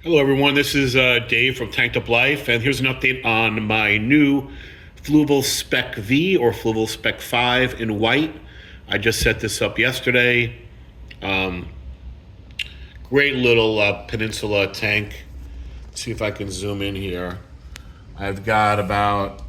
Hello, everyone. This is Dave from Tanked Up Life, and here's an update on my new Fluval Spec V or Fluval Spec V in white. I just set this up yesterday. Um, Great little peninsula tank. Let's see if I can zoom in here. I've got about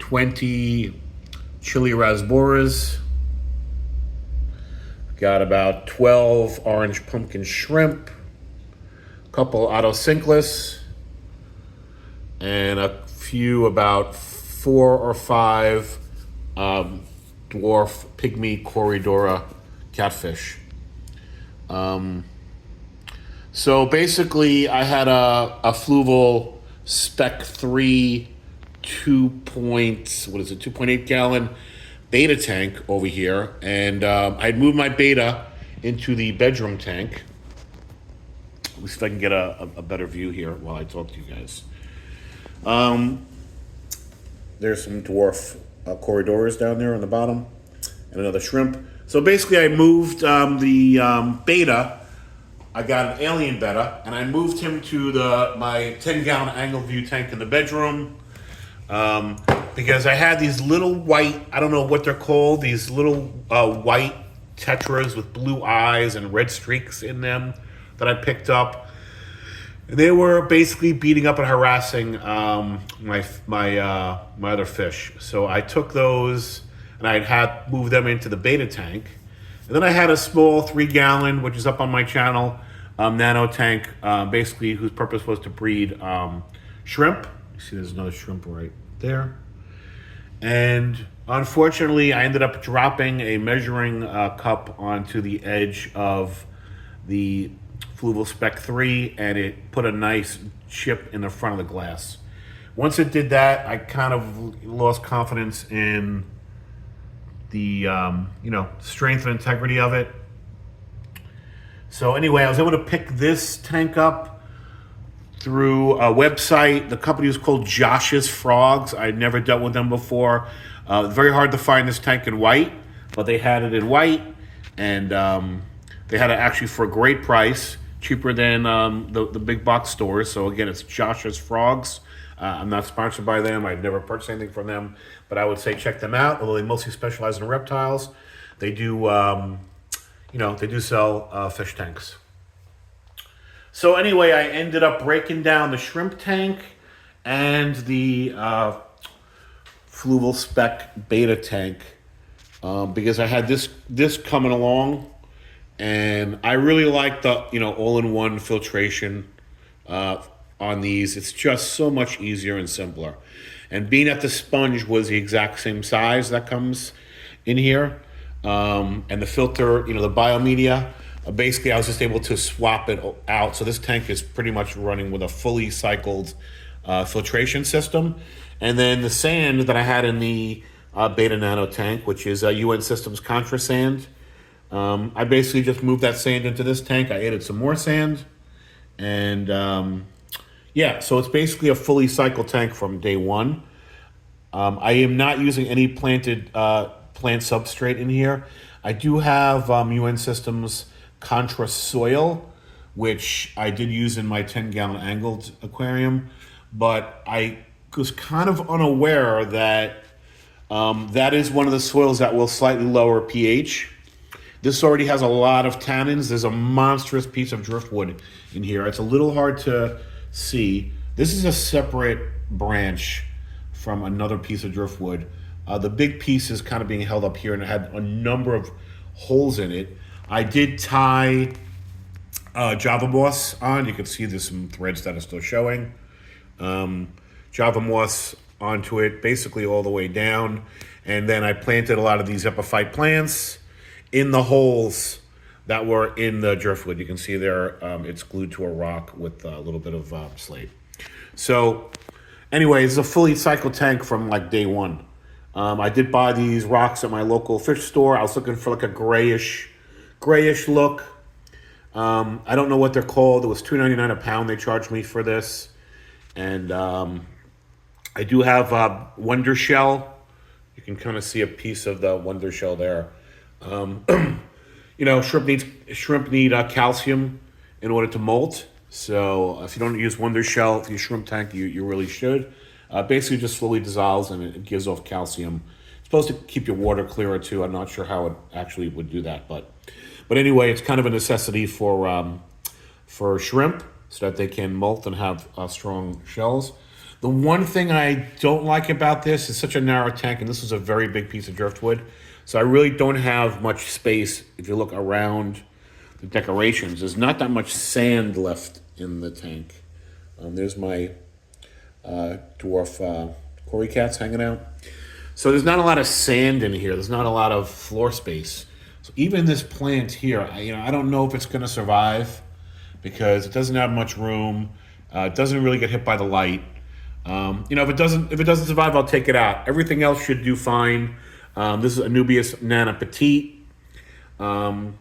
20 chili rasboras. Got about 12 orange pumpkin shrimp, couple otocinclus, and a few, about 4 or 5 dwarf pygmy corydora catfish. So basically, I had a Fluval Spec 3 2.8 gallon beta tank over here, and I'd moved my beta into the bedroom tank. At least if I can get a better view here while I talk to you guys. There's some dwarf corrydoras down there on the bottom, and another shrimp. So basically, I moved the beta. I got an alien beta, and I moved him to my 10-gallon angle view tank in the bedroom, because I had these little white, I don't know what they're called, these little white tetras with blue eyes and red streaks in them that I picked up. And they were basically beating up and harassing my other fish. So I took those and I had moved them into the beta tank. And then I had a small 3-gallon, which is up on my channel, nano tank, basically whose purpose was to breed shrimp. You see there's another shrimp right there. And unfortunately, I ended up dropping a measuring cup onto the edge of the Fluval Spec 3, and it put a nice chip in the front of the glass. Once it did that, I kind of lost confidence in the strength and integrity of it. So anyway, I was able to pick this tank up through a website. The company was called Josh's Frogs. I'd never dealt with them before. Very hard to find this tank in white, but they had it in white, and they had it actually for a great price, cheaper than the big box stores. So again, it's Josh's Frogs. I'm not sponsored by them. I've never purchased anything from them, but I would say check them out. Although they mostly specialize in reptiles, they do they do sell fish tanks. So anyway, I ended up breaking down the shrimp tank and the Fluval Spec beta tank because I had this coming along, and I really like the all-in-one filtration on these. It's just so much easier and simpler. And being that the sponge was the exact same size that comes in here, and the filter, the biomedia. Basically, I was just able to swap it out. So this tank is pretty much running with a fully cycled filtration system. And then the sand that I had in the Beta Nano tank, which is UN Systems Contra sand, I basically just moved that sand into this tank. I added some more sand. And so it's basically a fully cycled tank from day one. I am not using any plant substrate in here. I do have UN Systems Contra soil, which I did use in my 10-gallon angled aquarium, but I was kind of unaware that that is one of the soils that will slightly lower pH. This already has a lot of tannins. There's a monstrous piece of driftwood in here. It's a little hard to see. This is a separate branch from another piece of driftwood. The big piece is kind of being held up here, and it had a number of holes in it. I did tie Java moss on. You can see there's some threads that are still showing. Java moss onto it, basically all the way down. And then I planted a lot of these epiphyte plants in the holes that were in the driftwood. You can see there it's glued to a rock with a little bit of slate. So anyway, it's a fully cycled tank from like day one. I did buy these rocks at my local fish store. I was looking for like a grayish look. I don't know what they're called. It was $2.99 a pound they charged me for this. And I do have Wonder Shell. You can kind of see a piece of the Wonder Shell there. Shrimp need calcium in order to molt. So if you don't use Wonder Shell for your shrimp tank, you really should. Basically just slowly dissolves and it gives off calcium. It's supposed to keep your water clearer too. I'm not sure how it actually would do that, but anyway, it's kind of a necessity for shrimp so that they can molt and have strong shells. The one thing I don't like about this is such a narrow tank, and this is a very big piece of driftwood. So I really don't have much space. If you look around the decorations, there's not that much sand left in the tank. There's my dwarf cory cats hanging out. So there's not a lot of sand in here. There's not a lot of floor space. So even this plant here, I don't know if it's going to survive because it doesn't have much room. It doesn't really get hit by the light. If it doesn't survive, I'll take it out. Everything else should do fine. This is Anubias nana petite. All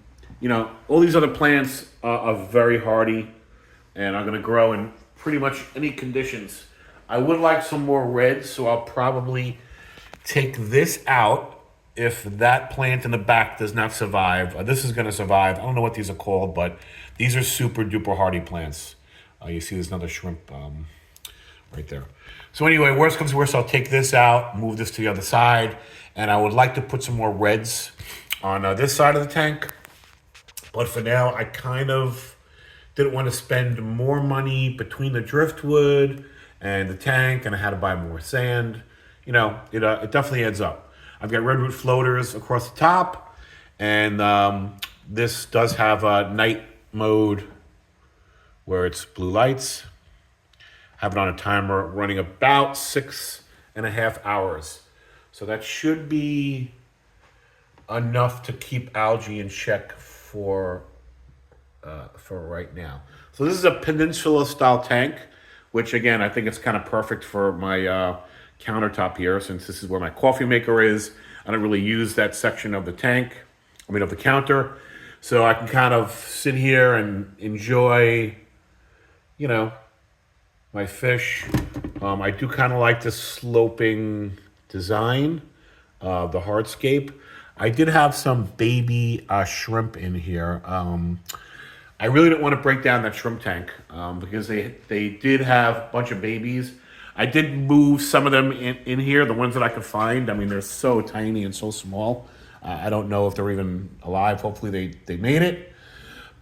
these other plants are very hardy and are going to grow in pretty much any conditions. I would like some more reds, so I'll probably take this out if that plant in the back does not survive. This is going to survive. I don't know what these are called, but these are super duper hardy plants. You see there's another shrimp right there. So anyway, worst comes to worst, I'll take this out, move this to the other side, and I would like to put some more reds on this side of the tank. But for now, I kind of didn't want to spend more money between the driftwood and the tank, and I had to buy more sand. It definitely adds up. I've got redwood floaters across the top, and this does have a night mode where it's blue lights. Have it on a timer running about 6.5 hours. So that should be enough to keep algae in check for right now. So this is a peninsula style tank, which again, I think it's kind of perfect for my countertop here, since this is where my coffee maker is. I don't really use that section of the of the counter. So I can kind of sit here and enjoy, my fish. I do kind of like the sloping design of the hardscape. I did have some baby shrimp in here. I really didn't want to break down that shrimp tank because they did have a bunch of babies. I did move some of them in here, the ones that I could find. I mean, they're so tiny and so small. I don't know if they're even alive. Hopefully they made it.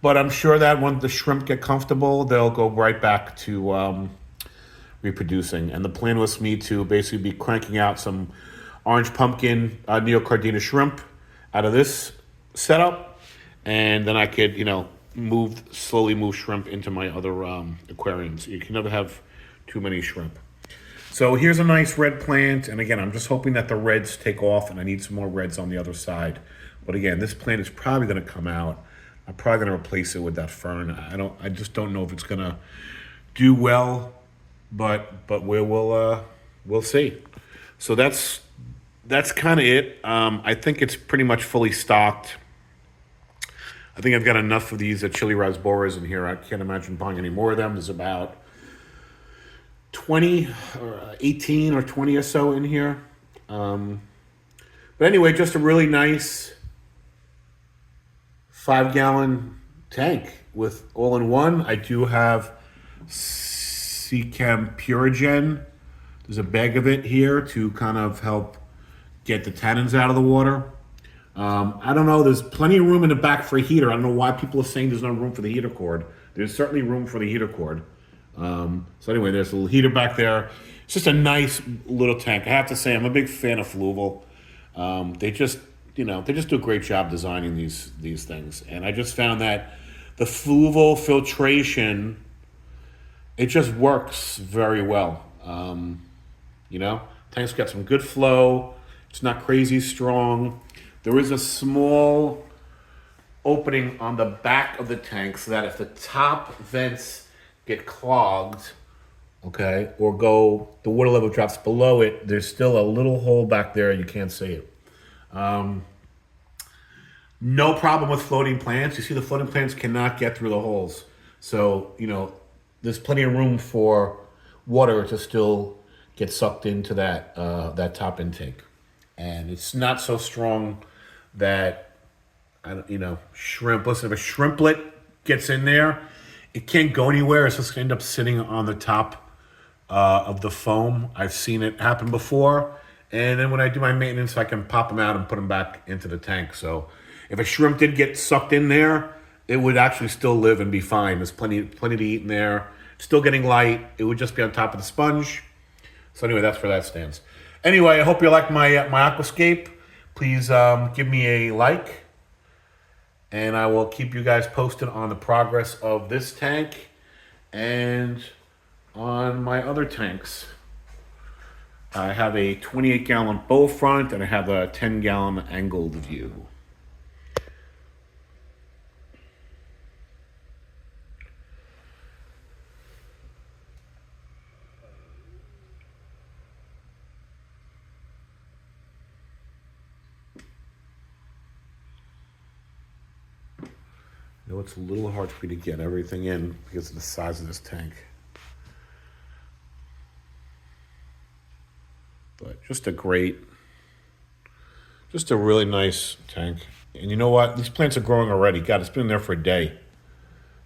But I'm sure that when the shrimp get comfortable, they'll go right back to reproducing. And the plan was for me to basically be cranking out some orange pumpkin neocardina shrimp out of this setup. And then I could, slowly move shrimp into my other aquariums. You can never have too many shrimp. So here's a nice red plant. And again, I'm just hoping that the reds take off, and I need some more reds on the other side. But again, this plant is probably going to come out. I'm probably going to replace it with that fern. I just don't know if it's going to do well, but we'll see. So that's kind of it. I think it's pretty much fully stocked. I think I've got enough of these chili rasboras in here. I can't imagine buying any more of them. There's about 20 or 18 or 20 or so in here. But anyway, just a really nice 5-gallon tank with all-in-one. I do have Seachem Purigen. There's a bag of it here to kind of help get the tannins out of the water. I don't know, there's plenty of room in the back for a heater. I don't know why people are saying there's no room for the heater cord. There's certainly room for the heater cord. So anyway, there's a little heater back there. It's just a nice little tank. I have to say, I'm a big fan of Fluval. They just do a great job designing these things. And I just found that the Fluval filtration, it just works very well. Tank's got some good flow. It's not crazy strong. There is a small opening on the back of the tank so that if the top vents get clogged, okay, or the water level drops below it, there's still a little hole back there and you can't see it. No problem with floating plants. You see the floating plants cannot get through the holes. So, there's plenty of room for water to still get sucked into that top intake. And it's not so strong that, shrimp, listen, if a shrimplet gets in there, it can't go anywhere. It's just going to end up sitting on the top of the foam. I've seen it happen before. And then when I do my maintenance, I can pop them out and put them back into the tank. So if a shrimp did get sucked in there, it would actually still live and be fine. There's plenty to eat in there. Still getting light. It would just be on top of the sponge. So anyway, that's where that stands. Anyway, I hope you like my aquascape. Please give me a like. And I will keep you guys posted on the progress of this tank and on my other tanks. I have a 28-gallon bow front and I have a 10-gallon angled view. I know it's a little hard for me to get everything in because of the size of this tank. But just a really nice tank. And you know what? These plants are growing already. God, it's been there for a day.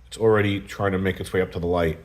It's already trying to make its way up to the light.